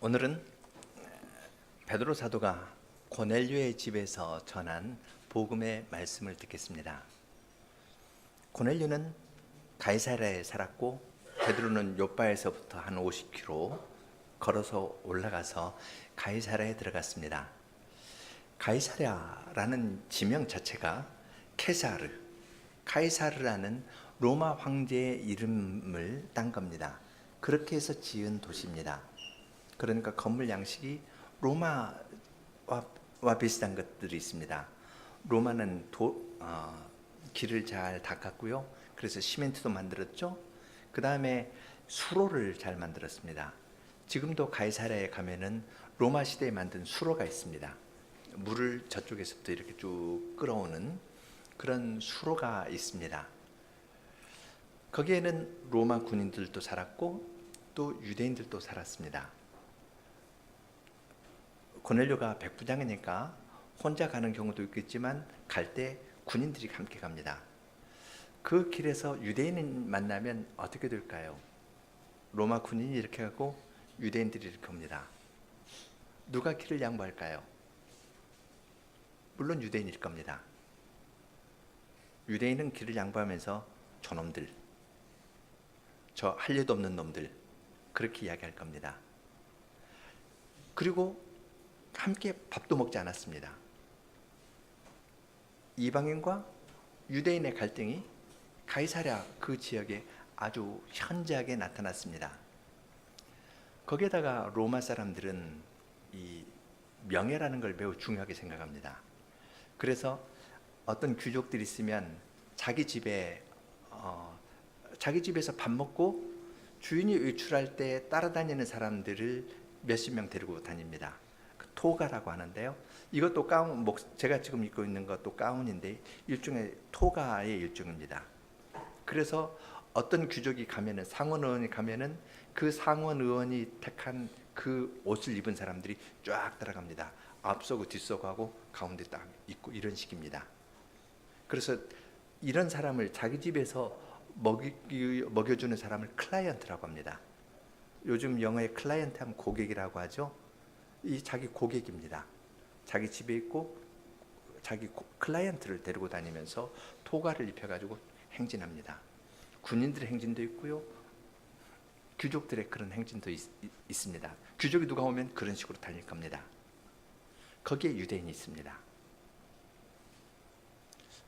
오늘은 베드로 사도가 고넬료의 집에서 전한 복음의 말씀을 듣겠습니다. 고넬료는 가이사랴에 살았고 베드로는 요빠에서부터 한 50km 걸어서 올라가서 가이사랴에 들어갔습니다. 가이사랴라는 지명 자체가 카이사르라는 로마 황제의 이름을 딴 겁니다. 그렇게 해서 지은 도시입니다. 그러니까 건물 양식이 로마와 비슷한 것들이 있습니다. 로마는 길을 잘 닦았고요. 그래서 시멘트도 만들었죠. 그 다음에 수로를 잘 만들었습니다. 지금도 가이사랴에 가면은 로마 시대에 만든 수로가 있습니다. 물을 저쪽에서부터 이렇게 쭉 끌어오는 그런 수로가 있습니다. 거기에는 로마 군인들도 살았고 또 유대인들도 살았습니다. 고넬료가 백부장이니까 혼자 가는 경우도 있겠지만 갈 때 군인들이 함께 갑니다. 그 길에서 유대인을 만나면 어떻게 될까요? 로마 군인이 이렇게 가고 유대인들이 이렇게 옵니다. 누가 길을 양보할까요? 물론 유대인일 겁니다. 유대인은 길을 양보하면서 저놈들, 저 할 일도 없는 놈들, 그렇게 이야기할 겁니다. 그리고 함께 밥도 먹지 않았습니다. 이방인과 유대인의 갈등이 가이사랴 그 지역에 아주 현저하게 나타났습니다. 거기에다가 로마 사람들은 이 명예라는 걸 매우 중요하게 생각합니다. 그래서 어떤 귀족들이 있으면 자기 집에서 밥 먹고 주인이 외출할 때 따라다니는 사람들을 몇십 명 데리고 다닙니다. 토가라고 하는데요. 이것도 가운, 제가 지금 입고 있는 것도 가운인데 일종의 토가의 일종입니다. 그래서 어떤 귀족이 가면은, 상원 의원이 가면은 그 상원 의원이 택한 그 옷을 입은 사람들이 쫙 따라갑니다. 앞서고 뒤서고하고 가운데 딱 있고 이런 식입니다. 그래서 이런 사람을 자기 집에서 먹여주는 사람을 클라이언트라고 합니다. 요즘 영어에 클라이언트 하면 고객이라고 하죠. 이 자기 고객입니다. 자기 집에 있고 자기 클라이언트를 데리고 다니면서 토가를 입혀가지고 행진합니다. 군인들의 행진도 있고요. 귀족들의 그런 행진도 있습니다. 귀족이 누가 오면 그런 식으로 달릴 겁니다. 거기에 유대인이 있습니다.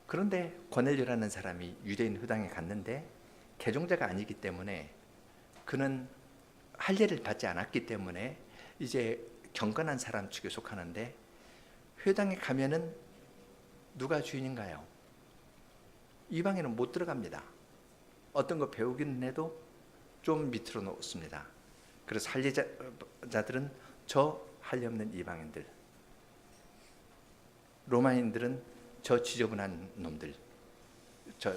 그런데 고넬료라는 사람이 유대인 회당에 갔는데 개종자가 아니기 때문에 그는 할례를 받지 않았기 때문에 이제 경건한 사람 측에 속하는데 회당에 가면은 누가 주인인가요? 이방인은 못 들어갑니다. 어떤 거 배우기는 해도 좀 밑으로 놓습니다. 그래서 할례자들은 저 할례 없는 이방인들, 로마인들은 저 지저분한 놈들, 저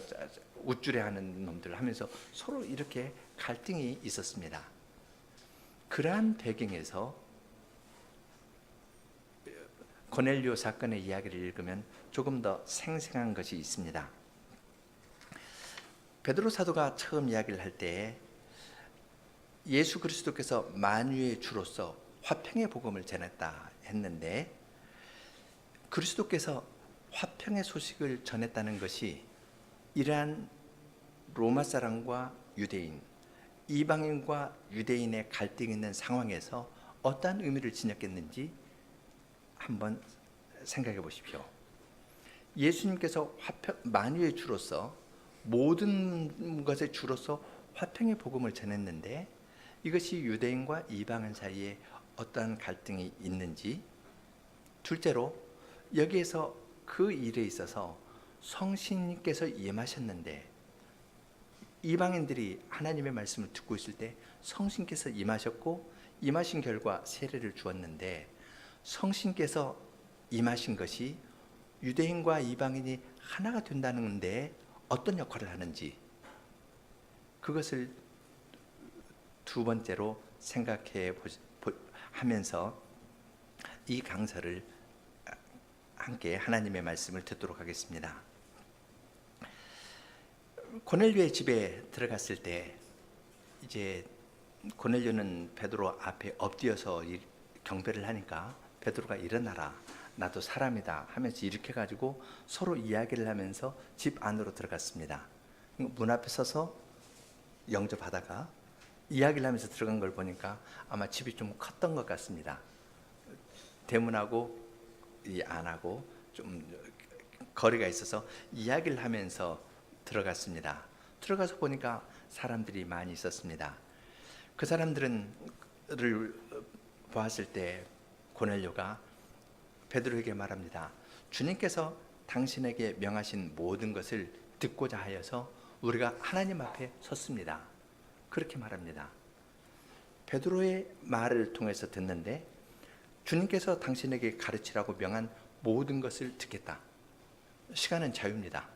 우쭐해하는 놈들 하면서 서로 이렇게 갈등이 있었습니다. 그러한 배경에서 고넬료 사건의 이야기를 읽으면 조금 더 생생한 것이 있습니다. 베드로 사도가 처음 이야기를 할 때 예수 그리스도께서 만유의 주로서 화평의 복음을 전했다 했는데, 그리스도께서 화평의 소식을 전했다는 것이 이러한 로마 사람과 유대인, 이방인과 유대인의 갈등이 있는 상황에서 어떠한 의미를 지녔겠는지 한번 생각해 보십시오. 예수님께서 만유의 주로서, 모든 것의 주로서 화평의 복음을 전했는데 이것이 유대인과 이방인 사이에 어떠한 갈등이 있는지, 둘째로 여기에서 그 일에 있어서 성신님께서 임하셨는데 이방인들이 하나님의 말씀을 듣고 있을 때 성신께서 임하셨고 임하신 결과 세례를 주었는데, 성신께서 임하신 것이 유대인과 이방인이 하나가 된다는 데 어떤 역할을 하는지, 그것을 두 번째로 생각해 하면서 이 강서를 함께 하나님의 말씀을 듣도록 하겠습니다. 고넬료의 집에 들어갔을 때 이제 고넬료는 베드로 앞에 엎드려서 경배를 하니까 베드로가 일어나라, 나도 사람이다 하면서 이렇게 가지고 서로 이야기를 하면서 집 안으로 들어갔습니다. 문 앞에 서서 영접하다가 이야기를 하면서 들어간 걸 보니까 아마 집이 좀 컸던 것 같습니다. 대문하고 이 안하고 좀 거리가 있어서 이야기를 하면서 들어갔습니다. 들어가서 보니까 사람들이 많이 있었습니다. 그 사람들을 보았을 때 고넬료가 베드로에게 말합니다. 주님께서 당신에게 명하신 모든 것을 듣고자 하여서 우리가 하나님 앞에 섰습니다. 그렇게 말합니다. 베드로의 말을 통해서 듣는데 주님께서 당신에게 가르치라고 명한 모든 것을 듣겠다. 시간은 자유입니다.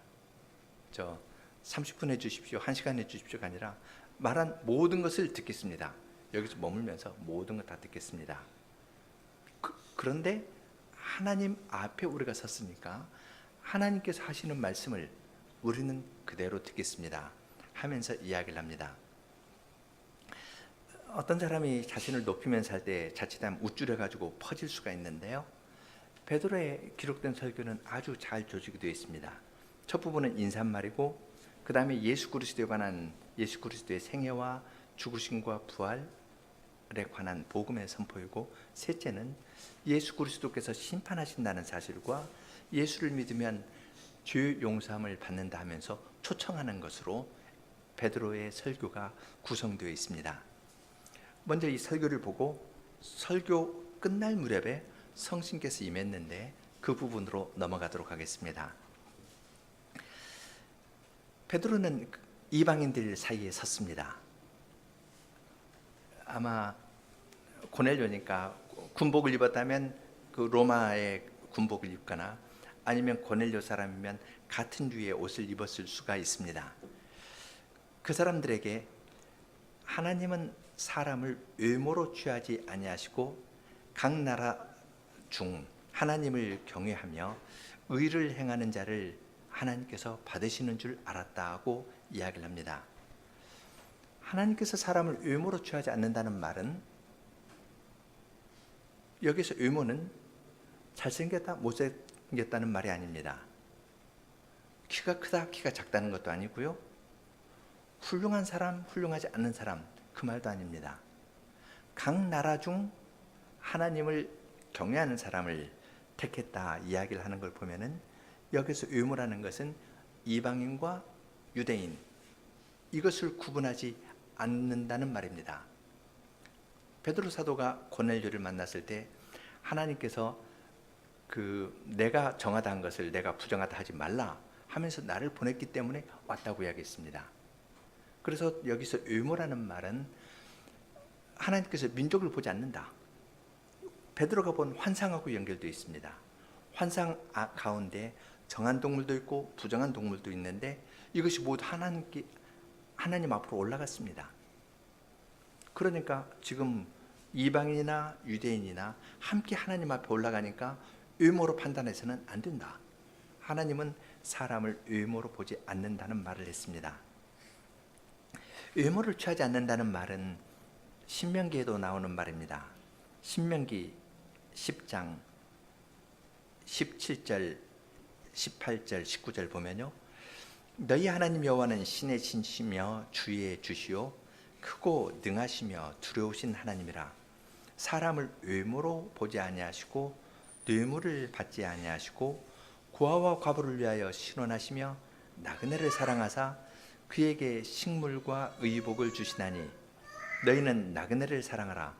30분 해주십시오, 1시간 해주십시오가 아니라 말한 모든 것을 듣겠습니다. 여기서 머물면서 모든 것 다 듣겠습니다. 그런데 하나님 앞에 우리가 섰으니까 하나님께서 하시는 말씀을 우리는 그대로 듣겠습니다 하면서 이야기를 합니다. 어떤 사람이 자신을 높이면서 할 때 자칫하면 우쭐해가지고 퍼질 수가 있는데요, 베드로의 기록된 설교는 아주 잘 조직이 되어 있습니다. 첫 부분은 인사말이고 그 다음에 예수 그리스도에 관한, 예수 그리스도의 생애와 죽으심과 부활에 관한 복음의 선포이고, 셋째는 예수 그리스도께서 심판하신다는 사실과 예수를 믿으면 죄 용서함을 받는다 하면서 초청하는 것으로 베드로의 설교가 구성되어 있습니다. 먼저 이 설교를 보고 설교 끝날 무렵에 성신께서 임했는데 그 부분으로 넘어가도록 하겠습니다. 베드로는 이방인들 사이에 섰습니다. 아마 고넬료니까 군복을 입었다면 그 로마의 군복을 입거나 아니면 고넬료 사람이면 같은 류의 옷을 입었을 수가 있습니다. 그 사람들에게 하나님은 사람을 외모로 취하지 아니하시고 각 나라 중 하나님을 경외하며 의를 행하는 자를 하나님께서 받으시는 줄 알았다고 이야기를 합니다. 하나님께서 사람을 외모로 취하지 않는다는 말은, 여기서 외모는 잘생겼다 못생겼다는 말이 아닙니다. 키가 크다 키가 작다는 것도 아니고요, 훌륭한 사람 훌륭하지 않은 사람 그 말도 아닙니다. 각 나라 중 하나님을 경외하는 사람을 택했다 이야기를 하는 걸 보면은, 여기서 외모라는 것은 이방인과 유대인 이것을 구분하지 않는다는 말입니다. 베드로 사도가 고넬료를 만났을 때 하나님께서 내가 정하다 한 것을 내가 부정하다 하지 말라 하면서 나를 보냈기 때문에 왔다고 이야기했습니다. 그래서 여기서 외모라는 말은 하나님께서 민족을 보지 않는다, 베드로가 본 환상하고 연결되어 있습니다. 환상 가운데 정한 동물도 있고 부정한 동물도 있는데 이것이 모두 하나님 앞으로 올라갔습니다. 그러니까 지금 이방인이나 유대인이나 함께 하나님 앞에 올라가니까 외모로 판단해서는 안 된다. 하나님은 사람을 외모로 보지 않는다는 말을 했습니다. 외모를 취하지 않는다는 말은 신명기에도 나오는 말입니다. 신명기 10장 17절, 18절, 19절 보면요, 너희 하나님 여호와는 신의 신이시며 주의 주시오 크고 능하시며 두려우신 하나님이라. 사람을 외모로 보지 아니하시고 뇌물을 받지 아니하시고 고아와 과부를 위하여 신원하시며 나그네를 사랑하사 그에게 식물과 의복을 주시나니 너희는 나그네를 사랑하라.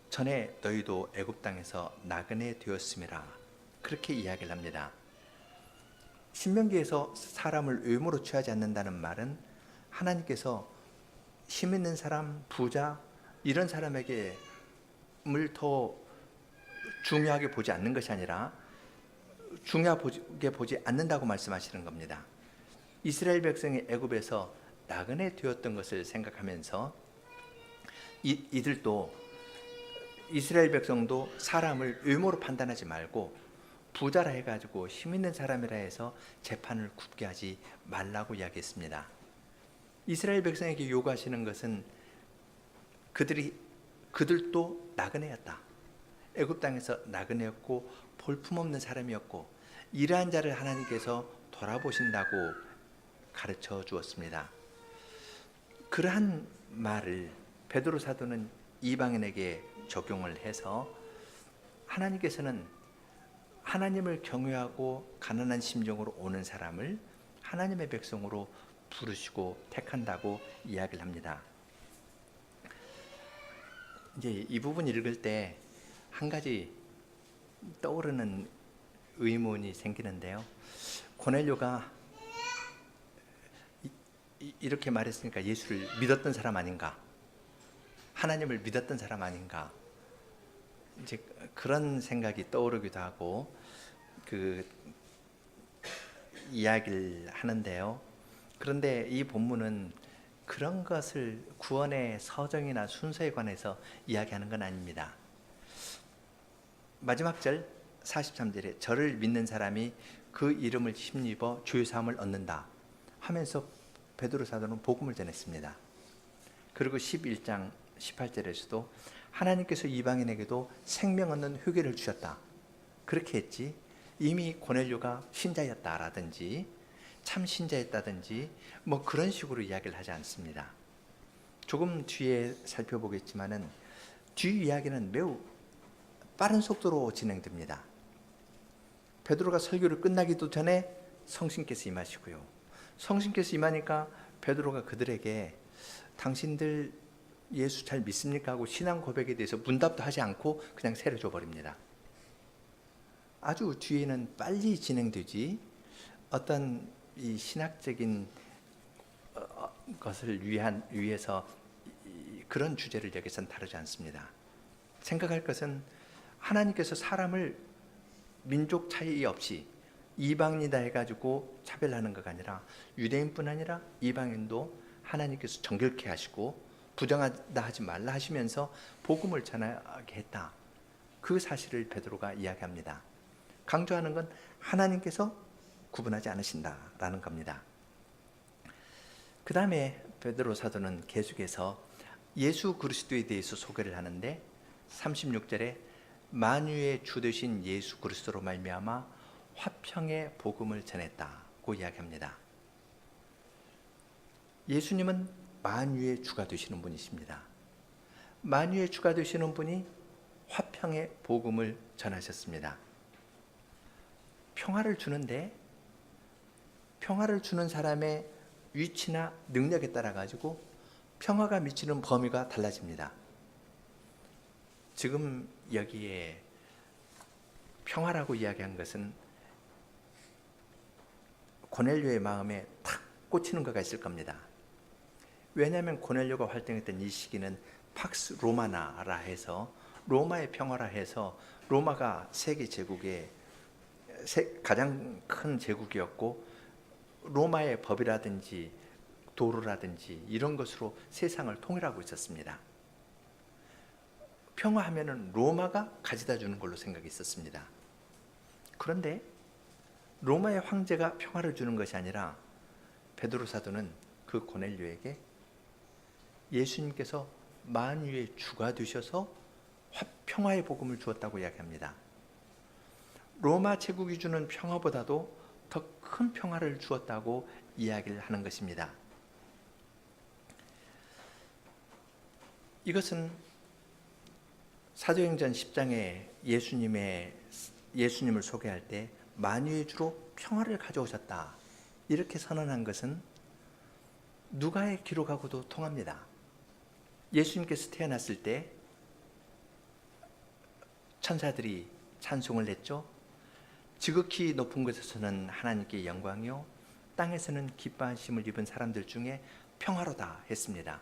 전에 너희도 애굽 땅에서 나그네 되었음이라. 그렇게 이야기를 합니다. 신명기에서 사람을 외모로 취하지 않는다는 말은 하나님께서 힘 있는 사람, 부자 이런 사람에게 더 중요하게 보지 않는 것이 아니라 중요하게 보지 않는다고 말씀하시는 겁니다. 이스라엘 백성이 애굽에서 나그네 되었던 것을 생각하면서 이들도, 이스라엘 백성도 사람을 외모로 판단하지 말고 부자라 해가지고 힘 있는 사람이라 해서 재판을 굽게 하지 말라고 이야기했습니다. 이스라엘 백성에게 요구하시는 것은 그들도 나그네였다. 애굽 땅에서 나그네였고 볼품없는 사람이었고 이러한 자를 하나님께서 돌아보신다고 가르쳐 주었습니다. 그러한 말을 베드로 사도는 이방인에게 적용을 해서 하나님께서는 하나님을 경외하고 가난한 심정으로 오는 사람을 하나님의 백성으로 부르시고 택한다고 이야기를 합니다. 이제 이 부분 읽을 때 한 가지 떠오르는 의문이 생기는데요. 고넬료가 이렇게 말했으니까 예수를 믿었던 사람 아닌가? 하나님을 믿었던 사람 아닌가? 이제 그런 생각이 떠오르기도 하고 그 이야기를 하는데요. 그런데 이 본문은 그런 것을 구원의 서정이나 순서에 관해서 이야기하는 건 아닙니다. 마지막 절 43절에 저를 믿는 사람이 그 이름을 힘입어 주의 사함을 얻는다 하면서 베드로 사도는 복음을 전했습니다. 그리고 11장 18절에서도 하나님께서 이방인에게도 생명 얻는 회개를 주셨다 그렇게 했지, 이미 고넬료가 신자였다라든지 참 신자였다든지 뭐 그런 식으로 이야기를 하지 않습니다. 조금 뒤에 살펴보겠지만은 뒤 이야기는 매우 빠른 속도로 진행됩니다. 베드로가 설교를 끝나기도 전에 성신께서 임하시고요. 성신께서 임하니까 베드로가 그들에게 당신들 예수 잘 믿습니까? 하고 신앙 고백에 대해서 문답도 하지 않고 그냥 세례 줘버립니다. 아주 뒤에는 빨리 진행되지 어떤 이 신학적인 것을 위해서 그런 주제를 여기서는 다루지 않습니다. 생각할 것은 하나님께서 사람을 민족 차이 없이 이방인이다 해가지고 차별하는 것가 아니라 유대인뿐 아니라 이방인도 하나님께서 정결케 하시고 부정하다 하지 말라 하시면서 복음을 전하게 했다. 그 사실을 베드로가 이야기합니다. 강조하는 건 하나님께서 구분하지 않으신다라는 겁니다. 그 다음에 베드로 사도는 계속해서 예수 그리스도에 대해서 소개를 하는데 36절에 만유의 주 되신 예수 그리스도로 말미암아 화평의 복음을 전했다고 이야기합니다. 예수님은 만유의 주가 되시는 분이십니다. 만유의 주가 되시는 분이 화평의 복음을 전하셨습니다. 평화를 주는데 평화를 주는 사람의 위치나 능력에 따라 가지고 평화가 미치는 범위가 달라집니다. 지금 여기에 평화라고 이야기한 것은 고넬료의 마음에 탁 꽂히는 거가 있을 겁니다. 왜냐하면 고넬료가 활동했던 이 시기는 팍스 로마나라 해서 로마의 평화라 해서 로마가 세계 제국의 가장 큰 제국이었고 로마의 법이라든지 도로라든지 이런 것으로 세상을 통일하고 있었습니다. 평화하면은 로마가 가져다 주는 걸로 생각이 있었습니다. 그런데 로마의 황제가 평화를 주는 것이 아니라 베드로 사도는 그 고넬료에게 예수님께서 만유의 주가 되셔서 평화의 복음을 주었다고 이야기합니다. 로마 제국이 주는 평화보다도 더 큰 평화를 주었다고 이야기를 하는 것입니다. 이것은 사도행전 10장에 예수님을 소개할 때 만유의 주로 평화를 가져오셨다 이렇게 선언한 것은 누가의 기록하고도 통합니다. 예수님께서 태어났을 때 천사들이 찬송을 했죠. 지극히 높은 곳에서는 하나님께 영광이요 땅에서는 기뻐하심을 입은 사람들 중에 평화로다 했습니다.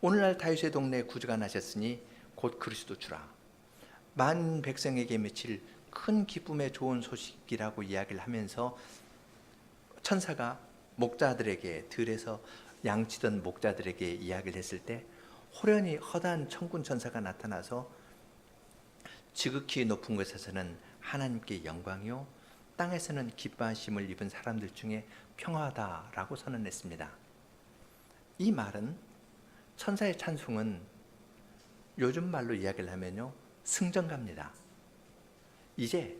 오늘날 다윗의 동네에 구주가 나셨으니 곧 그리스도 주라. 만 백성에게 미칠 큰 기쁨의 좋은 소식이라고 이야기를 하면서 천사가 목자들에게 들에서 양치던 목자들에게 이야기를 했을 때 호련히 허다한 천군 천사가 나타나서 지극히 높은 곳에서는 하나님께 영광이요 땅에서는 기뻐하심을 입은 사람들 중에 평화하다라고 선언했습니다. 이 말은 천사의 찬송은 요즘 말로 이야기를 하면요, 승전가입니다. 이제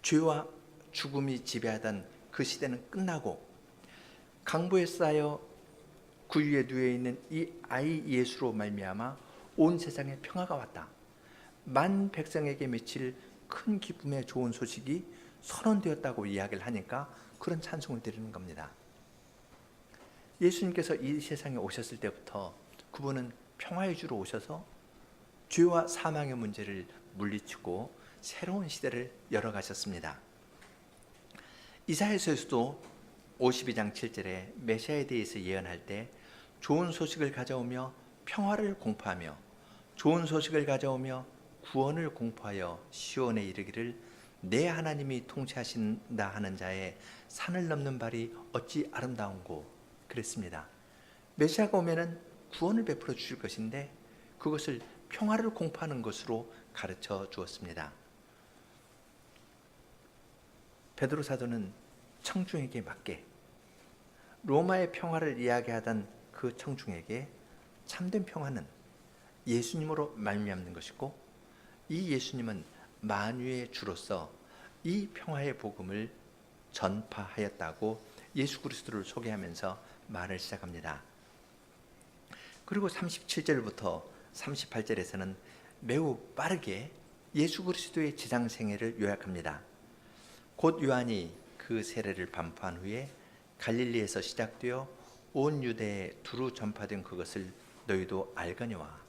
죄와 죽음이 지배하던 그 시대는 끝나고 강보에 쌓여 구유에 누워 있는 이 아이 예수로 말미암아 온 세상에 평화가 왔다. 만 백성에게 미칠 큰 기쁨의 좋은 소식이 선언되었다고 이야기를 하니까 그런 찬송을 드리는 겁니다. 예수님께서 이 세상에 오셨을 때부터 그분은 평화의 주로 오셔서 죄와 사망의 문제를 물리치고 새로운 시대를 열어가셨습니다. 이사야서에서도 52장 7절에 메시아에 대해서 예언할 때 좋은 소식을 가져오며 평화를 공포하며 좋은 소식을 가져오며 구원을 공포하여 시온에 이르기를 내 하나님이 통치하신다 하는 자의 산을 넘는 발이 어찌 아름다운고 그랬습니다. 메시아가 오면은 구원을 베풀어 주실 것인데 그것을 평화를 공포하는 것으로 가르쳐 주었습니다. 베드로 사도는 청중에게 맞게 로마의 평화를 이야기하던 그 청중에게 참된 평화는 예수님으로 말미암는 것이고 이 예수님은 만유의 주로서 이 평화의 복음을 전파하였다고 예수 그리스도를 소개하면서 말을 시작합니다. 그리고 37절부터 38절에서는 매우 빠르게 예수 그리스도의 지상 생애를 요약합니다. 곧 요한이 그 세례를 반포한 후에 갈릴리에서 시작되어 온 유대에 두루 전파된 그것을 너희도 알거니와.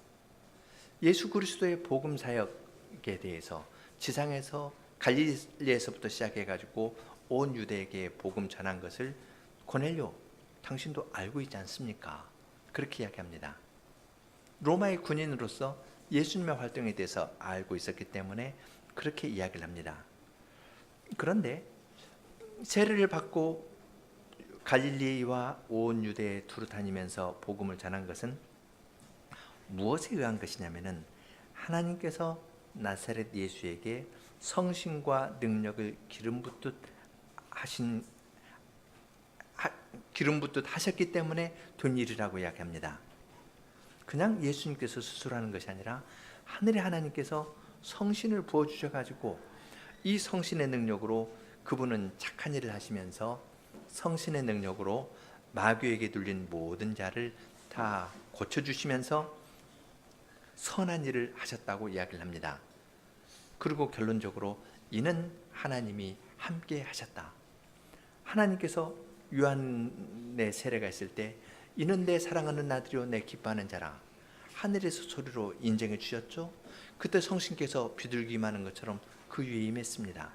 예수 그리스도의 복음 사역에 대해서 지상에서 갈릴리에서부터 시작해가지고 온 유대에게 복음 전한 것을 고넬료 당신도 알고 있지 않습니까? 그렇게 이야기합니다. 로마의 군인으로서 예수님의 활동에 대해서 알고 있었기 때문에 그렇게 이야기를 합니다. 그런데 세례를 받고 갈릴리와 온 유대에 두루 다니면서 복음을 전한 것은 무엇에 의한 것이냐면은 하나님께서 나사렛 예수에게 성신과 능력을 기름 붓듯 하셨기 때문에 된 일이라고 이야기합니다. 그냥 예수님께서 스스로 하는 것이 아니라 하늘의 하나님께서 성신을 부어주셔가지고 이 성신의 능력으로 그분은 착한 일을 하시면서 성신의 능력으로 마귀에게 눌린 모든 자를 다 고쳐주시면서 선한 일을 하셨다고 이야기를 합니다. 그리고 결론적으로 이는 하나님이 함께 하셨다. 하나님께서 요한의 세례가 있을 때 이는 내 사랑하는 아들이요 내 기뻐하는 자라 하늘에서 소리로 인정해 주셨죠. 그때 성신께서 비둘기 임하는 것처럼 그 위에 임했습니다.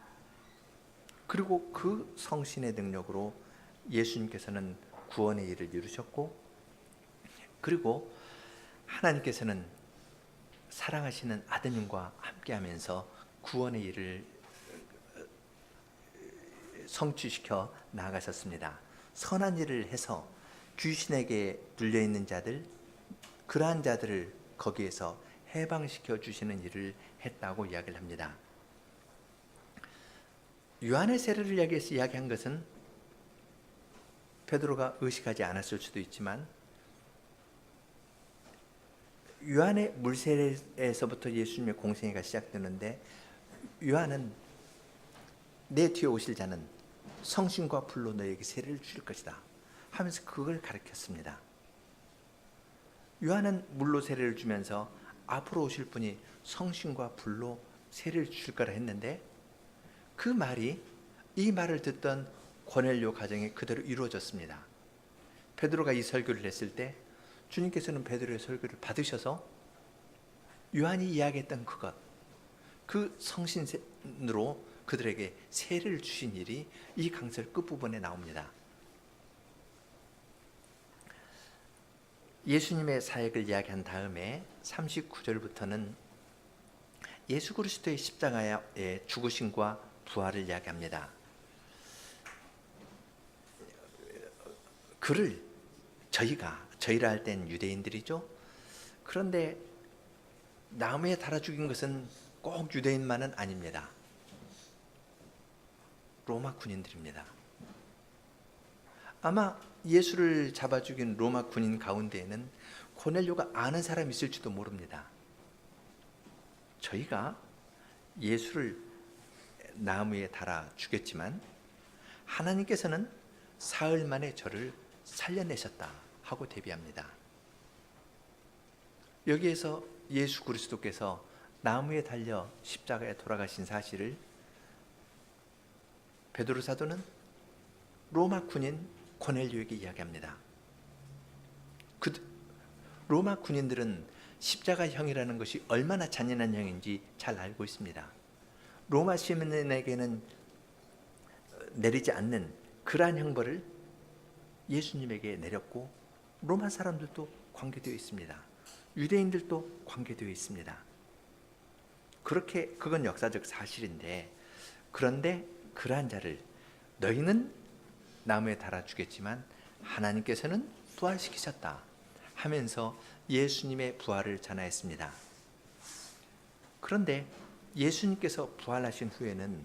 그리고 그 성신의 능력으로 예수님께서는 구원의 일을 이루셨고 그리고 하나님께서는 사랑하시는 아드님과 함께하면서 구원의 일을 성취시켜 나아가셨습니다. 선한 일을 해서 귀신에게 눌려있는 자들, 그러한 자들을 거기에서 해방시켜 주시는 일을 했다고 이야기를 합니다. 요한의 세례를 이야기한 것은 베드로가 의식하지 않았을 수도 있지만 요한의 물세례에서부터 예수님의 공생애가 시작되는데 요한은 내 뒤에 오실 자는 성신과 불로 너에게 세례를 줄 것이다 하면서 그걸 가르쳤습니다. 요한은 물로 세례를 주면서 앞으로 오실 분이 성신과 불로 세례를 줄 거라 했는데 그 말이 이 말을 듣던 고넬료 가정에 그대로 이루어졌습니다. 베드로가 이 설교를 했을 때 주님께서는 베드로의 설교를 받으셔서 요한이 이야기했던 그것, 그 성신으로 그들에게 세례를 주신 일이 이 강설 끝부분에 나옵니다. 예수님의 사역을 이야기한 다음에 39절부터는 예수 그리스도의 십자가의 죽으심과 부활을 이야기합니다. 그를 저희라 할 땐 유대인들이죠. 그런데 나무에 달아 죽인 것은 꼭 유대인만은 아닙니다. 로마 군인들입니다. 아마 예수를 잡아 죽인 로마 군인 가운데에는 고넬료가 아는 사람이 있을지도 모릅니다. 저희가 예수를 나무에 달아 죽였지만 하나님께서는 사흘 만에 저를 살려내셨다 하고 대비합니다. 여기에서 예수 그리스도께서 나무에 달려 십자가에 돌아가신 사실을 베드로 사도는 로마 군인 고넬료에게 이야기합니다. 로마 군인들은 십자가형이라는 것이 얼마나 잔인한 형인지 잘 알고 있습니다. 로마 시민에게는 내리지 않는 그러한 형벌을 예수님에게 내렸고 로마 사람들도 관계되어 있습니다. 유대인들도 관계되어 있습니다. 그렇게 그건 역사적 사실인데, 그런데 그러한 자를 너희는 나무에 달아 죽였지만 하나님께서는 부활시키셨다 하면서 예수님의 부활을 전하였습니다. 그런데 예수님께서 부활하신 후에는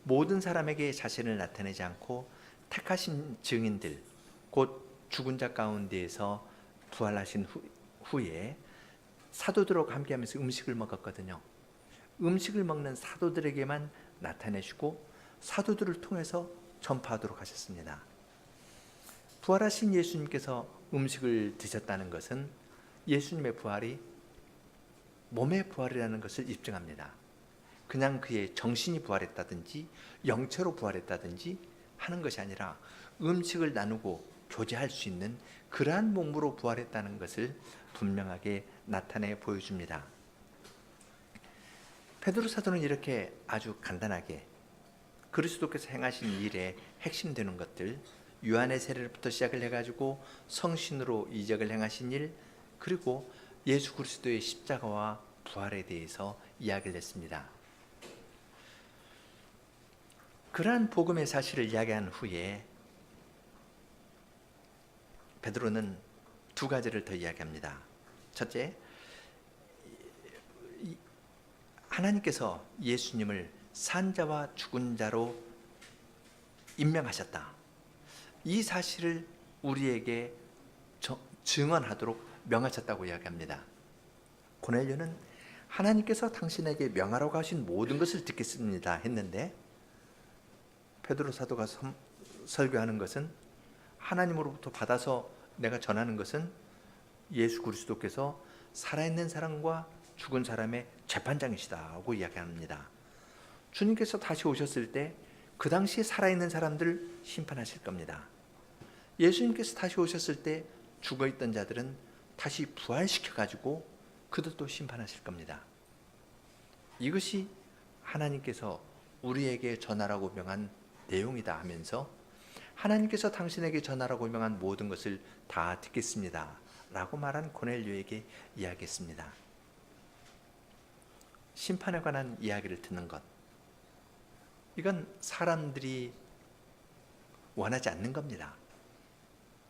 모든 사람에게 자신을 나타내지 않고 택하신 증인들, 곧 죽은 자 가운데에서 부활하신 후에 사도들과 함께하면서 음식을 먹었거든요. 음식을 먹는 사도들에게만 나타내시고 사도들을 통해서 전파하도록 하셨습니다. 부활하신 예수님께서 음식을 드셨다는 것은 예수님의 부활이 몸의 부활이라는 것을 입증합니다. 그냥 그의 정신이 부활했다든지 영체로 부활했다든지 하는 것이 아니라 음식을 나누고 교제할 수 있는 그러한 몸으로 부활했다는 것을 분명하게 나타내 보여줍니다. 베드로 사도는 이렇게 아주 간단하게 그리스도께서 행하신 일의 핵심 되는 것들, 요한의 세례부터 시작을 해가지고 성신으로 이적을 행하신 일, 그리고 예수 그리스도의 십자가와 부활에 대해서 이야기를 했습니다. 그러한 복음의 사실을 이야기한 후에 베드로는 두 가지를 더 이야기합니다. 첫째, 하나님께서 예수님을 산자와 죽은 자로 임명하셨다. 이 사실을 우리에게 증언하도록 명하셨다고 이야기합니다. 고넬료는 하나님께서 당신에게 명하라고 하신 모든 것을 듣겠습니다 했는데, 베드로 사도가 설교하는 것은 하나님으로부터 받아서 내가 전하는 것은 예수 그리스도께서 살아있는 사람과 죽은 사람의 재판장이시다고 이야기합니다. 주님께서 다시 오셨을 때 그 당시에 살아있는 사람들 심판하실 겁니다. 예수님께서 다시 오셨을 때 죽어있던 자들은 다시 부활시켜가지고 그들도 심판하실 겁니다. 이것이 하나님께서 우리에게 전하라고 명한 내용이다 하면서 하나님께서 당신에게 전하라고 명한 모든 것을 다 듣겠습니다 라고 말한 고넬료에게 이야기했습니다. 심판에 관한 이야기를 듣는 것, 이건 사람들이 원하지 않는 겁니다.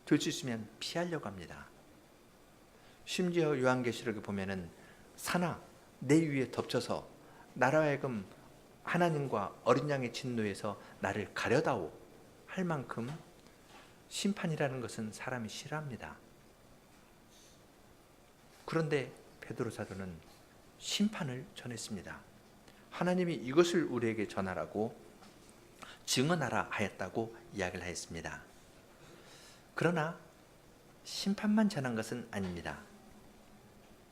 될 수 있으면 피하려고 합니다. 심지어 요한계시록에 보면은 사나 내 위에 덮쳐서 나로 하여금 하나님과 어린 양의 진노에서 나를 가려다오 할 만큼 심판이라는 것은 사람이 싫어합니다. 그런데 베드로 사도는 심판을 전했습니다. 하나님이 이것을 우리에게 전하라고 증언하라 하였다고 이야기를 하였습니다. 그러나 심판만 전한 것은 아닙니다.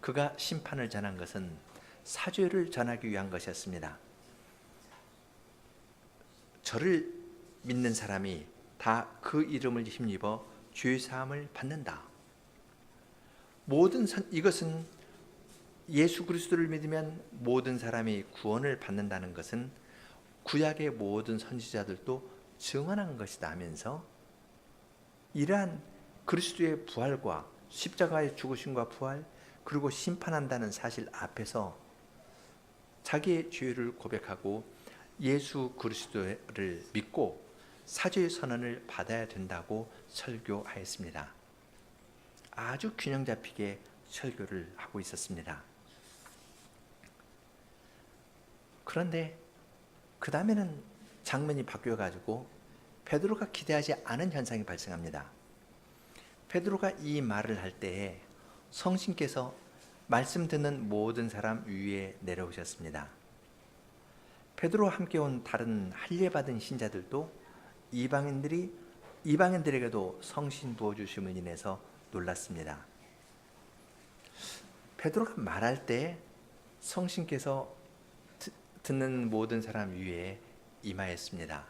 그가 심판을 전한 것은 사죄를 전하기 위한 것이었습니다. 저를 믿는 사람이 다 그 이름을 힘입어 죄 사함을 받는다. 이것은 예수 그리스도를 믿으면 모든 사람이 구원을 받는다는 것은 구약의 모든 선지자들도 증언한 것이다 하면서 이러한 그리스도의 부활과 십자가의 죽으심과 부활, 그리고 심판한다는 사실 앞에서 자기의 죄를 고백하고 예수 그리스도를 믿고 사죄의 선언을 받아야 된다고 설교하였습니다. 아주 균형 잡히게 설교를 하고 있었습니다. 그런데 그 다음에는 장면이 바뀌어가지고 베드로가 기대하지 않은 현상이 발생합니다. 베드로가 이 말을 할 때에 성신께서 말씀 듣는 모든 사람 위에 내려오셨습니다. 베드로와 함께 온 다른 할례받은 신자들도 이방인들에게도 성신 부어주심을 인해서 놀랐습니다. 베드로가 말할 때 성신께서 듣는 모든 사람 위에 임하였습니다.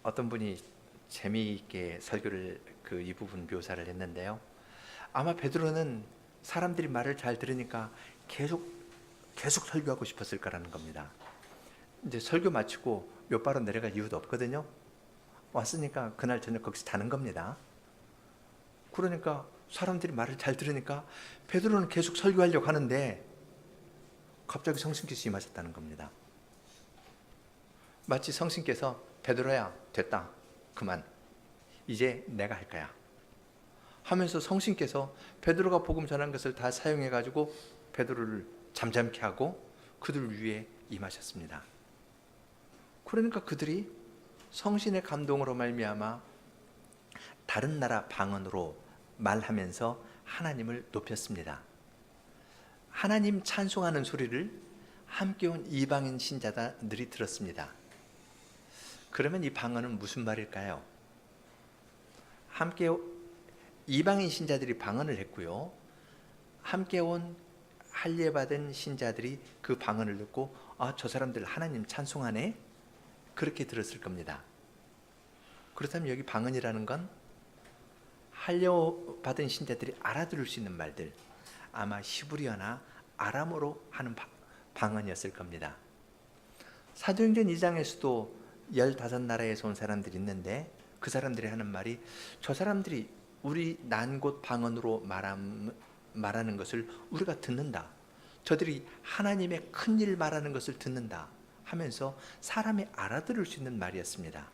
어떤 분이 재미있게 설교를 이 부분 묘사를 했는데요. 아마 베드로는 사람들이 말을 잘 들으니까 계속 설교하고 싶었을 거라는 겁니다. 이제 설교 마치고 요바로 내려갈 이유도 없거든요. 왔으니까 그날 저녁 거기서 자는 겁니다. 그러니까 사람들이 말을 잘 들으니까 베드로는 계속 설교하려고 하는데 갑자기 성신께서 임하셨다는 겁니다. 마치 성신께서 베드로야 됐다 그만 이제 내가 할 거야 하면서 성신께서 베드로가 복음 전한 것을 다 사용해 가지고 베드로를 잠잠케 하고 그들 위에 임하셨습니다. 그러니까 그들이 성신의 감동으로 말미암아 다른 나라 방언으로 말하면서 하나님을 높였습니다. 하나님 찬송하는 소리를 함께 온 이방인 신자들이 들었습니다. 그러면 이 방언은 무슨 말일까요? 함께 이방인 신자들이 방언을 했고요. 함께 온 할례받은 신자들이 그 방언을 듣고 저 사람들 하나님 찬송하네? 그렇게 들었을 겁니다. 그렇다면 여기 방언이라는 건 할례받은 신자들이 알아들을 수 있는 말들, 아마 히브리어나 아람어로 하는 방언이었을 겁니다. 사도행전 2장에서도 15나라에서 온 사람들이 있는데 그 사람들이 하는 말이 저 사람들이 우리 난 곳 방언으로 말하는 것을 우리가 듣는다. 저들이 하나님의 큰일 말하는 것을 듣는다 하면서 사람이 알아들을 수 있는 말이었습니다.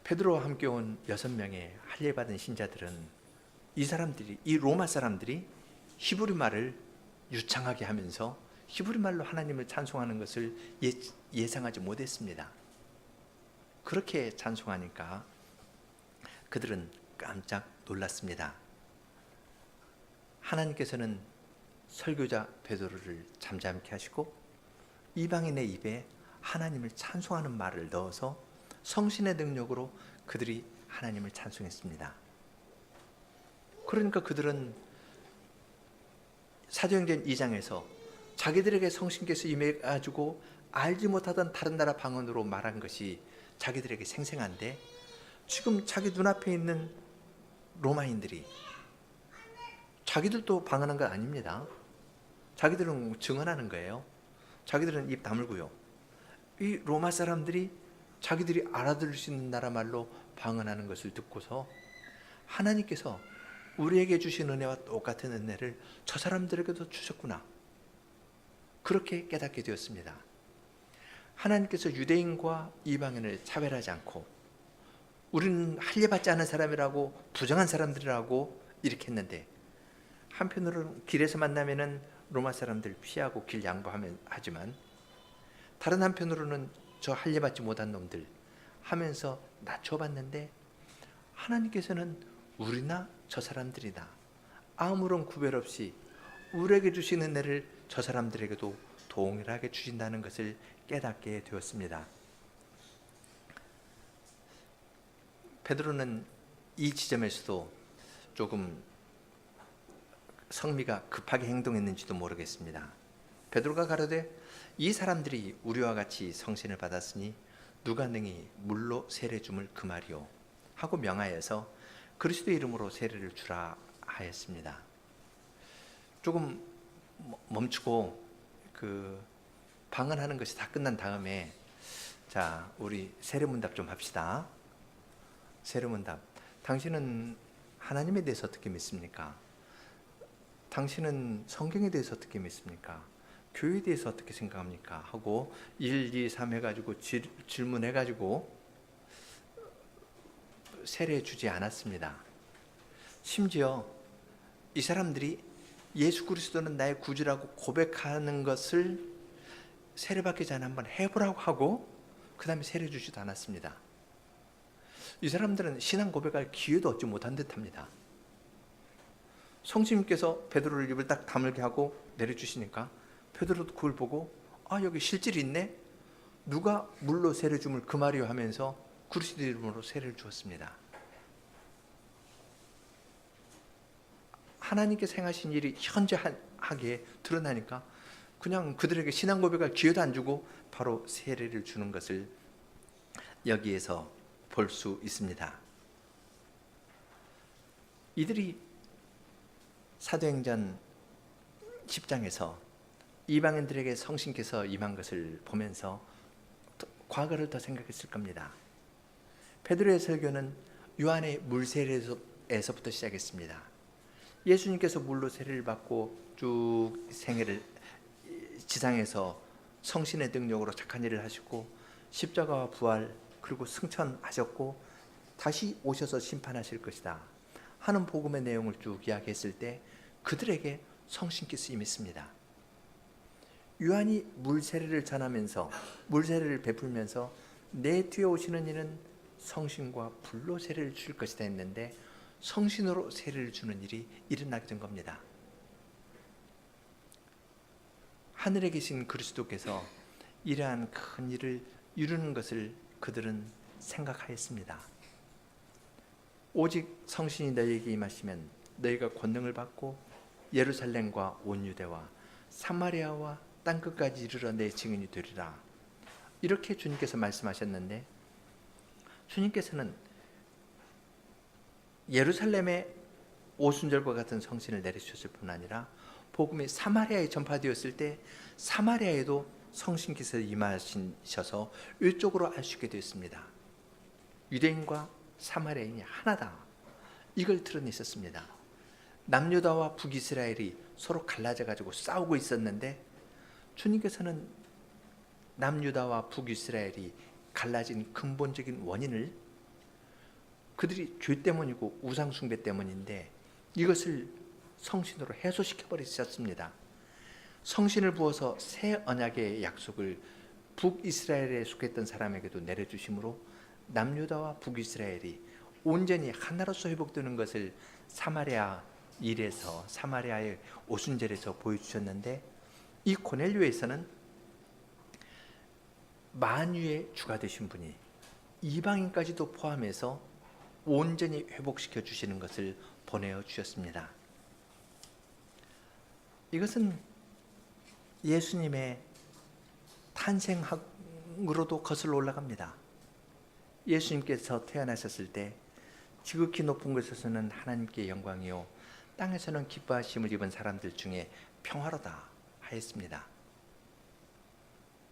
베드로와 함께 온 6명의 할례받은 신자들은 이 로마 사람들이 히브리 말을 유창하게 하면서 히브리 말로 하나님을 찬송하는 것을 예상하지 못했습니다. 그렇게 찬송하니까 그들은 깜짝 놀랐습니다. 하나님께서는 설교자 베드로를 잠잠케 하시고 이방인의 입에 하나님을 찬송하는 말을 넣어서 성신의 능력으로 그들이 하나님을 찬송했습니다. 그러니까 그들은 사도행전 2장에서 자기들에게 성신께서 임해가지고 알지 못하던 다른 나라 방언으로 말한 것이 자기들에게 생생한데 지금 자기 눈앞에 있는 로마인들이 자기들도 방언한 건 아닙니다. 자기들은 증언하는 거예요. 자기들은 입 다물고요. 이 로마 사람들이 자기들이 알아들을 수 있는 나라 말로 방언하는 것을 듣고서 하나님께서 우리에게 주신 은혜와 똑같은 은혜를 저 사람들에게도 주셨구나. 그렇게 깨닫게 되었습니다. 하나님께서 유대인과 이방인을 차별하지 않고 우리는 할례받지 않은 사람이라고 부정한 사람들이라고 이렇게 했는데 한편으로는 길에서 만나면은 로마 사람들 피하고 길 양보하지만 다른 한편으로는 저 할례받지 못한 놈들 하면서 낮춰봤는데 하나님께서는 우리나 저 사람들이다 아무런 구별 없이 우리에게 주신 은혜를 저 사람들에게도 동일하게 주신다는 것을 깨닫게 되었습니다. 베드로는 이 지점에서도 조금 성미가 급하게 행동했는지도 모르겠습니다. 베드로가 가로되 이 사람들이 우리와 같이 성신을 받았으니 누가 능히 물로 세례 줌을 금하리요 하고 명하여서 그리스도 이름으로 세례를 주라 하였습니다. 조금 멈추고 방언하는 것이 다 끝난 다음에 자 우리 세례문답 좀 합시다. 세례문답. 당신은 하나님에 대해서 어떻게 믿습니까? 당신은 성경에 대해서 어떻게 믿습니까? 교회에 대해서 어떻게 생각합니까? 하고 1, 2, 3 해가지고 질문해가지고 세례 주지 않았습니다. 심지어 이 사람들이 예수 그리스도는 나의 구주라고 고백하는 것을 세례받기 전에 한번 해보라고 하고 그 다음에 세례 주지도 않았습니다. 이 사람들은 신앙 고백할 기회도 얻지 못한 듯합니다. 성령님께서 베드로를 입을 딱 다물게 하고 내려주시니까 베드로도 그걸 보고 여기 실질이 있네? 누가 물로 세례 줌을 금하리요 하면서 그리스도 이름으로 세례를 주었습니다. 하나님께서 행하신 일이 현저하게 드러나니까 그냥 그들에게 신앙 고백할 기회도 안 주고 바로 세례를 주는 것을 여기에서 볼 수 있습니다. 이들이 사도행전 10장에서 이방인들에게 성신께서 임한 것을 보면서 과거를 더 생각했을 겁니다. 베드로의 설교는 요한의 물세례에서부터 시작했습니다. 예수님께서 물로 세례를 받고 쭉 생애를 지상에서 성신의 능력으로 착한 일을 하시고 십자가와 부활 그리고 승천하셨고 다시 오셔서 심판하실 것이다 하는 복음의 내용을 쭉 이야기했을 때 그들에게 성신께서 임했습니다. 요한이 물세례를 전하면서 물세례를 베풀면서 내 뒤에 오시는 이는 성신과 불로 세례를 줄 것이다 했는데 성신으로 세례를 주는 일이 일어나게 된 겁니다. 하늘에 계신 그리스도께서 이러한 큰 일을 이루는 것을 그들은 생각하였습니다. 오직 성신이 너희에게 임하시면 너희가 권능을 받고 예루살렘과 온 유대와 사마리아와 땅끝까지 이르러 내 증인이 되리라. 이렇게 주님께서 말씀하셨는데 주님께서는 예루살렘에 오순절과 같은 성신을 내리셨을 뿐 아니라 복음이 사마리아에 전파되었을 때 사마리아에도 성신께서 임하셔서 이쪽으로 알 수 있게 되었습니다. 유대인과 사마리아인이 하나다. 이걸 드러냈었습니다. 남유다와 북이스라엘이 서로 갈라져 가지고 싸우고 있었는데 주님께서는 남유다와 북이스라엘이 갈라진 근본적인 원인을 그들이 죄 때문이고 우상 숭배 때문인데 이것을 성신으로 해소시켜 버리셨습니다. 성신을 부어서 새 언약의 약속을 북이스라엘에 속했던 사람에게도 내려주심으로 남유다와 북이스라엘이 온전히 하나로서 회복되는 것을 사마리아 일에서 사마리아의 오순절에서 보여주셨는데 이 고넬료에서는 만유의 주가 되신 분이 이방인까지도 포함해서 온전히 회복시켜 주시는 것을 보내어 주셨습니다. 이것은 예수님의 탄생으로도 거슬러 올라갑니다. 예수님께서 태어나셨을 때 지극히 높은 곳에서는 하나님께 영광이요 땅에서는 기뻐하심을 입은 사람들 중에 평화로다 하였습니다.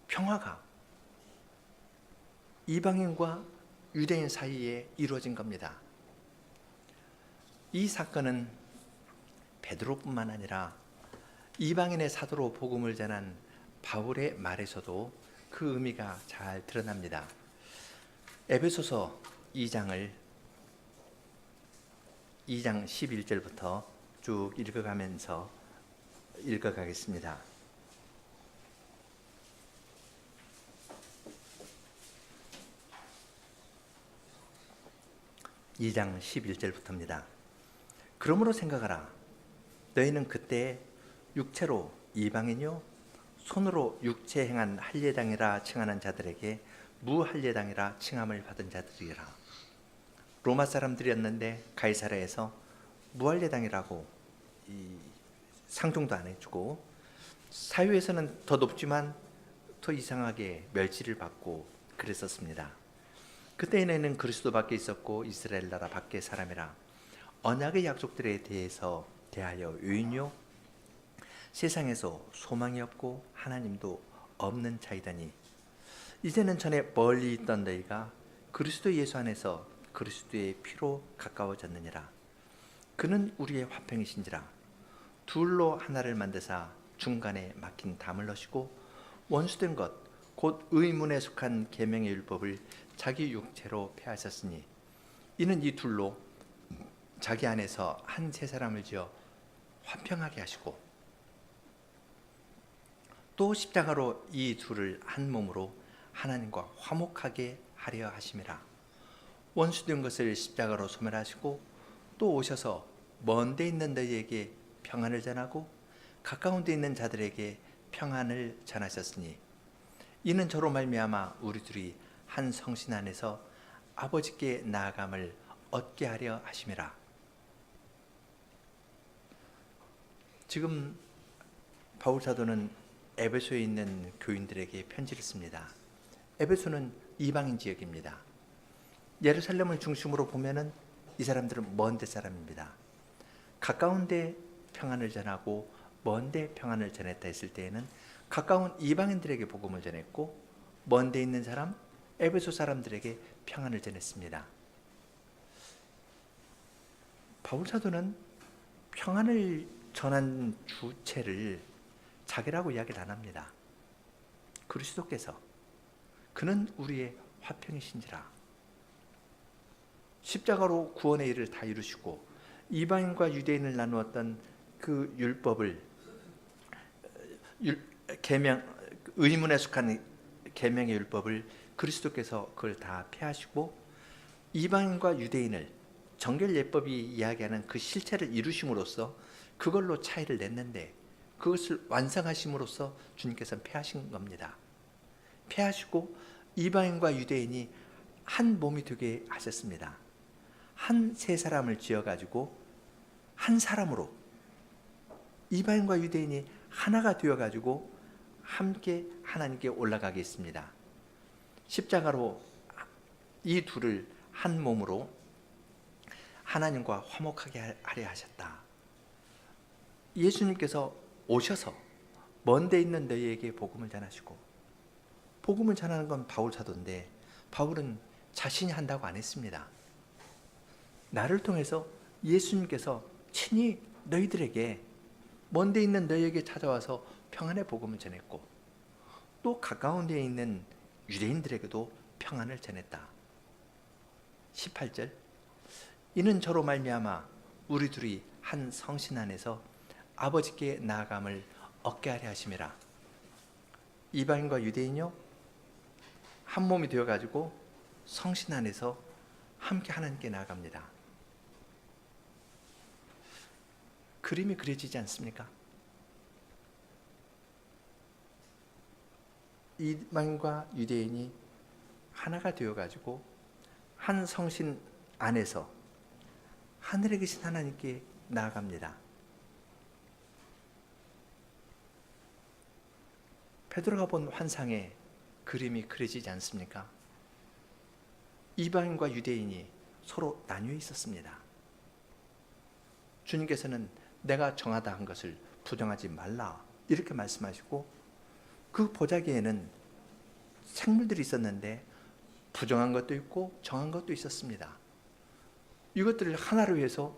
평화가 이방인과 유대인 사이에 이루어진 겁니다. 이 사건은 베드로뿐만 아니라 이방인의 사도로 복음을 전한 바울의 말에서도 그 의미가 잘 드러납니다. 에베소서 2장 11절부터 쭉 읽어가면서 읽어가겠습니다. (2장 11절부터입니다) 그러므로 생각하라. 너희는 그때 육체로 이방인이요 손으로 육체 행한 할례당이라 칭하는 자들에게 무할례당이라 칭함을 받은 자들이라. 로마 사람들이었는데 가이사랴에서 무할례당이라고 상종도 안 해주고 사회에서는 더 높지만 더 이상하게 멸시를 받고 그랬었습니다. 그때에는 그리스도 밖에 있었고 이스라엘 나라 밖의 사람이라. 언약의 약속들에 대하여 유인요 세상에서 소망이 없고 하나님도 없는 자이다니 이제는 전에 멀리 있던 너희가 그리스도 예수 안에서 그리스도의 피로 가까워졌느니라. 그는 우리의 화평이신지라. 둘로 하나를 만드사 중간에 막힌 담을 넣으시고 원수된 것 곧 의문에 속한 계명의 율법을 자기 육체로 폐하셨으니 이는 이 둘로 자기 안에서 한 세 사람을 지어 화평하게 하시고 또 십자가로 이 둘을 한 몸으로 하나님과 화목하게 하려 하심이라. 원수된 것을 십자가로 소멸하시고 또 오셔서 먼 데 있는 너희에게 평안을 전하고 가까운 데 있는 자들에게 평안을 전하셨으니 이는 저로 말미암아 우리들이 한 성신 안에서 아버지께 나아감을 얻게 하려 하심이라. 지금 바울 사도는 에베소에 있는 교인들에게 편지를 씁니다. 에베소는 이방인 지역입니다. 예루살렘을 중심으로 보면은 이 사람들은 먼 데 사람입니다. 가까운 데 평안을 전하고 먼 데 평안을 전했다 했을 때에는 가까운 이방인들에게 복음을 전했고 먼 데 있는 사람 에베소 사람들에게 평안을 전했습니다. 바울 사도는 평안을 전한 주체를 자기라고 이야기를 안 합니다. 그리스도께서 그는 우리의 화평이신지라. 십자가로 구원의 일을 다 이루시고 이방인과 유대인을 나누었던 그 율법을 계명 의문에 속한 계명의 율법을 그리스도께서 그걸 다 폐하시고 이방인과 유대인을 정결 예법이 이야기하는 그 실체를 이루심으로써 그걸로 차이를 냈는데 그것을 완성하심으로써 주님께서는 폐하신 겁니다. 폐하시고 이방인과 유대인이 한 몸이 되게 하셨습니다. 한 세 사람을 지어가지고 한 사람으로 이방인과 유대인이 하나가 되어가지고 함께 하나님께 올라가게 했습니다. 십자가로 이 둘을 한 몸으로 하나님과 화목하게 하려 하셨다. 예수님께서 오셔서 먼 데 있는 너희에게 복음을 전하시고, 복음을 전하는 건 바울 사도인데 바울은 자신이 한다고 안 했습니다. 나를 통해서 예수님께서 친히 너희들에게 먼 데 있는 너희에게 찾아와서 평안의 복음을 전했고 또 가까운 데에 있는 유대인들에게도 평안을 전했다. 18절 이는 저로 말미암아 우리 둘이 한 성신 안에서 아버지께 나아감을 얻게 하려 하심이라. 이방인과 유대인요 한 몸이 되어가지고 성신 안에서 함께 하나님께 나아갑니다. 그림이 그려지지 않습니까? 이방인과 유대인이 하나가 되어가지고 한 성신 안에서 하늘에 계신 하나님께 나아갑니다. 베드로가 본 환상에 그림이 그려지지 않습니까? 이방인과 유대인이 서로 나뉘어 있었습니다. 주님께서는 내가 정하다 한 것을 부정하지 말라 이렇게 말씀하시고 그 보자기에는 생물들이 있었는데 부정한 것도 있고 정한 것도 있었습니다. 이것들을 하나로 해서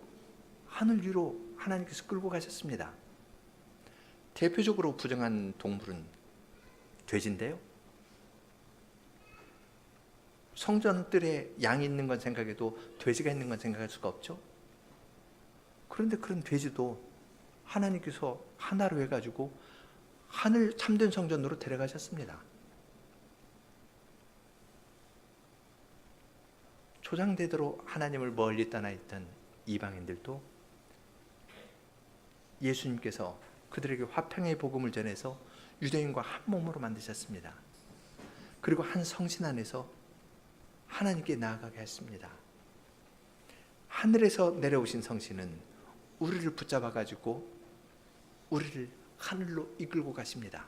하늘 위로 하나님께서 끌고 가셨습니다. 대표적으로 부정한 동물은 돼지인데요. 성전들에 양이 있는 건 생각해도 돼지가 있는 건 생각할 수가 없죠. 그런데 그런 돼지도 하나님께서 하나로 해가지고 하늘 참된 성전으로 데려가셨습니다. 초장대대로 하나님을 멀리 떠나 있던 이방인들도 예수님께서 그들에게 화평의 복음을 전해서 유대인과 한 몸으로 만드셨습니다. 그리고 한 성신 안에서 하나님께 나아가게 했습니다. 하늘에서 내려오신 성신은 우리를 붙잡아 가지고 우리를 하늘로 이끌고 가십니다.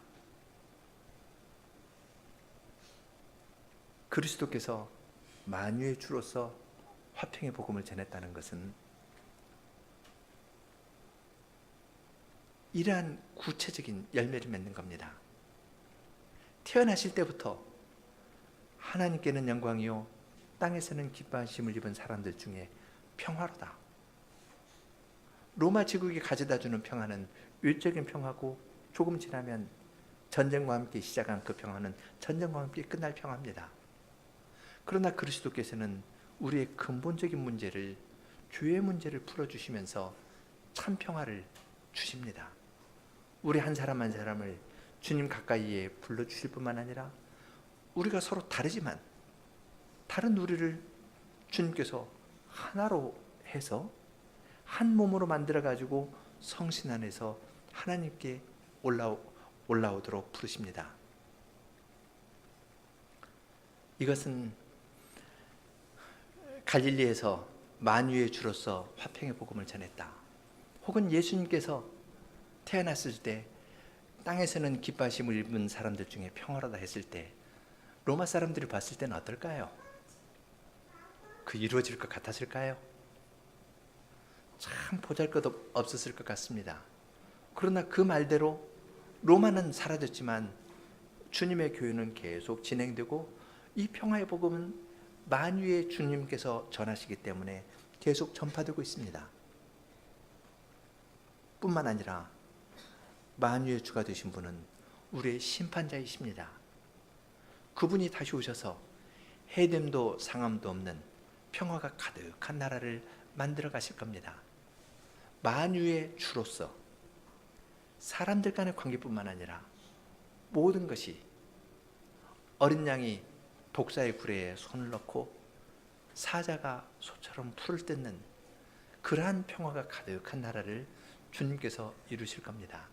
그리스도께서 만유의 주로서 화평의 복음을 전했다는 것은 이러한 구체적인 열매를 맺는 겁니다. 태어나실 때부터 하나님께는 영광이요 땅에서는 기뻐하심을 입은 사람들 중에 평화로다. 로마 제국이 가져다주는 평화는 외적인 평화고 조금 지나면 전쟁과 함께 시작한 그 평화는 전쟁과 함께 끝날 평화입니다. 그러나 그리스도께서는 우리의 근본적인 문제를, 죄의 문제를 풀어주시면서 참 평화를 주십니다. 우리 한 사람 한 사람을 주님 가까이에 불러주실 뿐만 아니라 우리가 서로 다르지만 다른 우리를 주님께서 하나로 해서 한 몸으로 만들어 가지고 성신 안에서 하나님께 올라오도록 부르십니다. 이것은 갈릴리에서 만유의 주로서 화평의 복음을 전했다. 혹은 예수님께서 태어났을 때 땅에서는 기뻐하심을 입은 사람들 중에 평화로다 했을 때 로마 사람들이 봤을 때는 어떨까요? 그 이루어질 것 같았을까요? 참 보잘것없었을 것 같습니다. 그러나 그 말대로 로마는 사라졌지만 주님의 교회는 계속 진행되고 이 평화의 복음은 만유의 주님께서 전하시기 때문에 계속 전파되고 있습니다. 뿐만 아니라 만유의 주가 되신 분은 우리의 심판자이십니다. 그분이 다시 오셔서 해됨도 상함도 없는 평화가 가득한 나라를 만들어 가실 겁니다. 만유의 주로서 사람들 간의 관계뿐만 아니라 모든 것이 어린 양이 독사의 구레에 손을 넣고 사자가 소처럼 풀을 뜯는 그러한 평화가 가득한 나라를 주님께서 이루실 겁니다.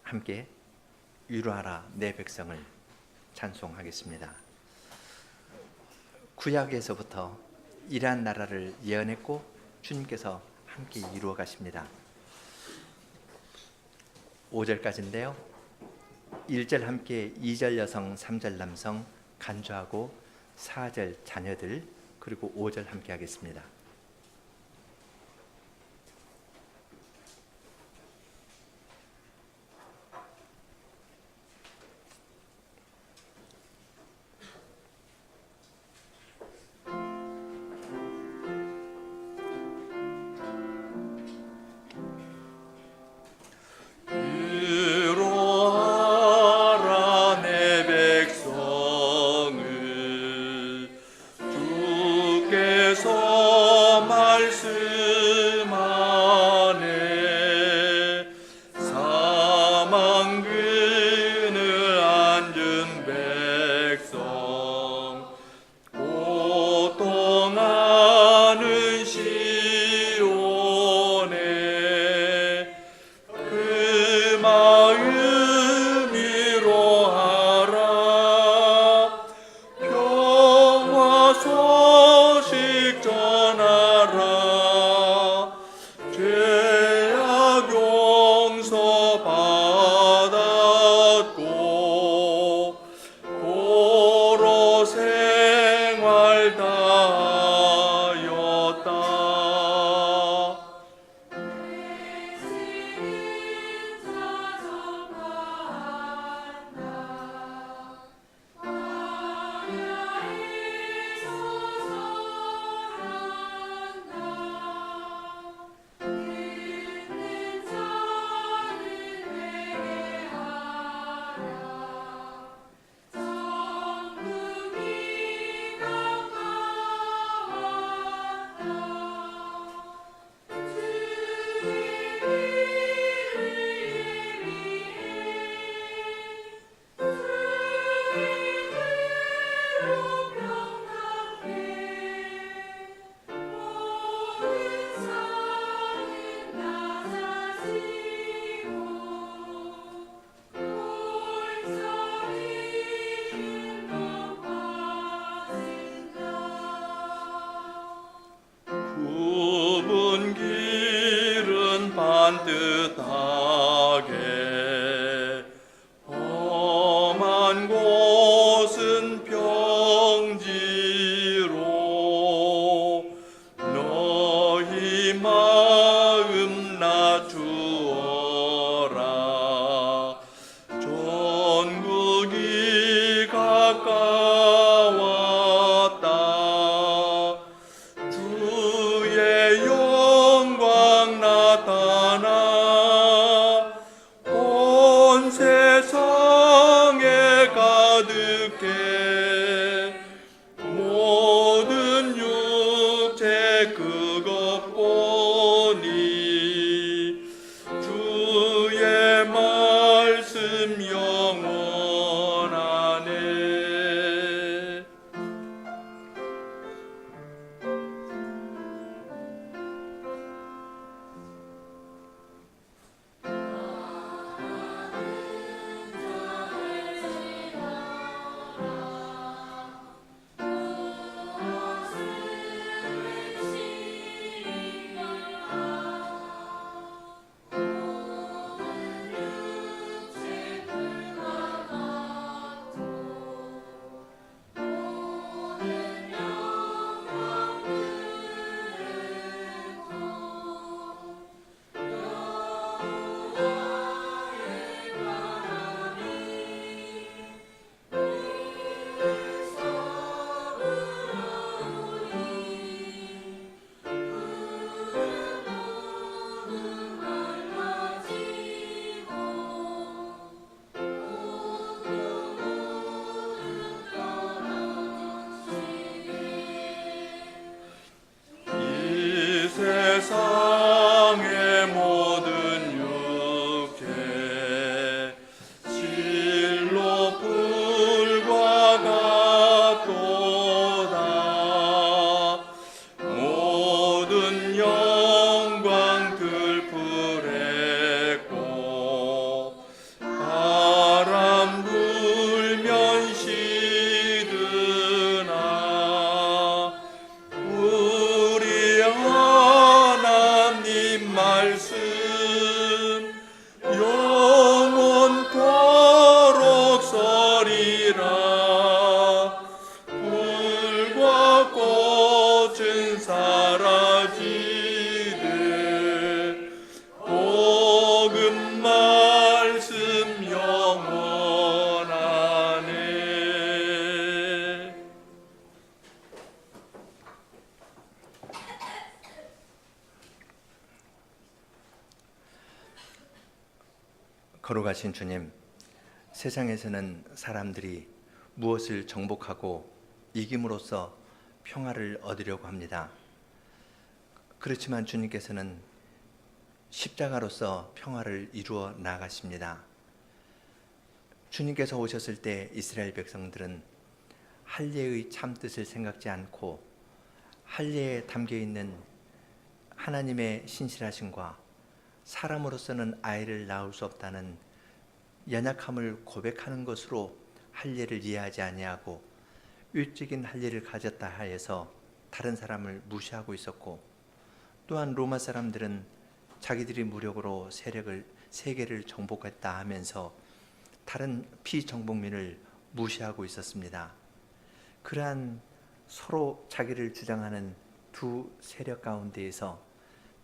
함께 위로하라 내 백성을 찬송하겠습니다. 구약에서부터 이러한 나라를 예언했고 주님께서 함께 이루어 가십니다. 5절까지인데요. 1절 함께 2절 여성, 3절 남성 간주하고 4절 자녀들 그리고 5절 함께 하겠습니다. 반듯하게 험한 곳은 평지로 너희 마음 낮추어라. 전국이 가까웠다. 주의 영광 나타나 온 세상에 가득해. 모든 육체 그것 보니 주의 말 세상의 모든 육체 실로 불과 같도다. 모든 영광 들풀했고 바람 불면 시드나 우리 하나님 말씀 영원토록 서리라. 불과 꽃은 사라지되 복음 말씀 영원하네. 거룩하신 주님, 세상에서는 사람들이 무엇을 정복하고 이김으로써 평화를 얻으려고 합니다. 그렇지만 주님께서는 십자가로서 평화를 이루어 나가십니다. 주님께서 오셨을 때 이스라엘 백성들은 할례의 참뜻을 생각지 않고 할례에 담겨있는 하나님의 신실하심과 사람으로서는 아이를 낳을 수 없다는 연약함을 고백하는 것으로 할례를 이해하지 아니하고 외적인 할례를 가졌다 하여서 다른 사람을 무시하고 있었고, 또한 로마 사람들은 자기들이 무력으로 세계를 정복했다 하면서 다른 피정복민을 무시하고 있었습니다. 그러한 서로 자기를 주장하는 두 세력 가운데에서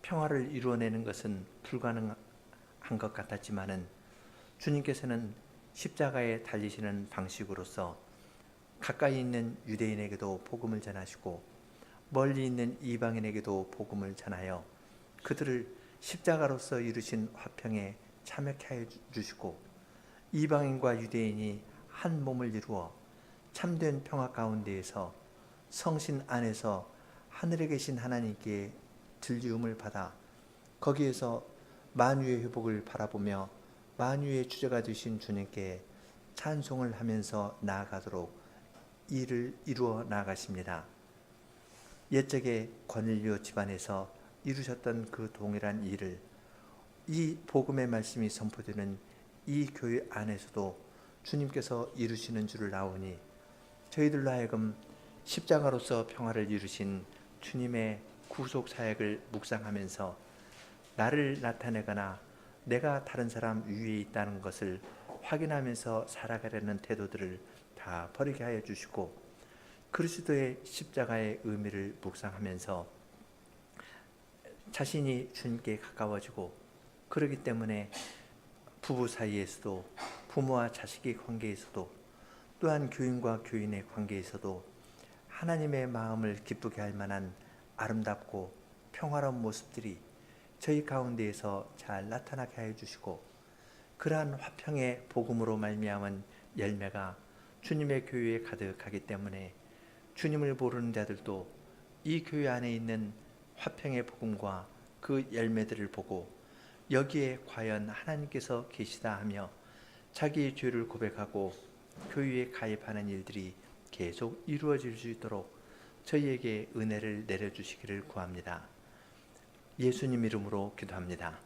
평화를 이루어내는 것은 불가능한 것 같았지만은 주님께서는 십자가에 달리시는 방식으로서 가까이 있는 유대인에게도 복음을 전하시고 멀리 있는 이방인에게도 복음을 전하여 그들을 십자가로서 이루신 화평에 참여케 하여 주시고, 이방인과 유대인이 한 몸을 이루어 참된 평화 가운데에서 성신 안에서 하늘에 계신 하나님께 들리움을 받아 거기에서 만유의 회복을 바라보며 만유의 주제가 되신 주님께 찬송을 하면서 나아가도록 일을 이루어 나가십니다. 옛적에 거닐료 집안에서 이루셨던 그 동일한 일을 이 복음의 말씀이 선포되는 이 교회 안에서도 주님께서 이루시는 줄을 아오니, 저희들로 하여금 십자가로서 평화를 이루신 주님의 구속 사역을 묵상하면서 나를 나타내거나 내가 다른 사람 위에 있다는 것을 확인하면서 살아가려는 태도들을 다 버리게 하여 주시고, 그리스도의 십자가의 의미를 묵상하면서 자신이 주님께 가까워지고, 그렇기 때문에 부부 사이에서도, 부모와 자식의 관계에서도, 또한 교인과 교인의 관계에서도 하나님의 마음을 기쁘게 할 만한 아름답고 평화로운 모습들이 저희 가운데에서 잘 나타나게 하여 주시고, 그러한 화평의 복음으로 말미암은 열매가 주님의 교회에 가득하기 때문에 주님을 모르는 자들도 이 교회 안에 있는 화평의 복음과 그 열매들을 보고 여기에 과연 하나님께서 계시다 하며 자기의 죄를 고백하고 교회에 가입하는 일들이 계속 이루어질 수 있도록 저희에게 은혜를 내려주시기를 구합니다. 예수님 이름으로 기도합니다.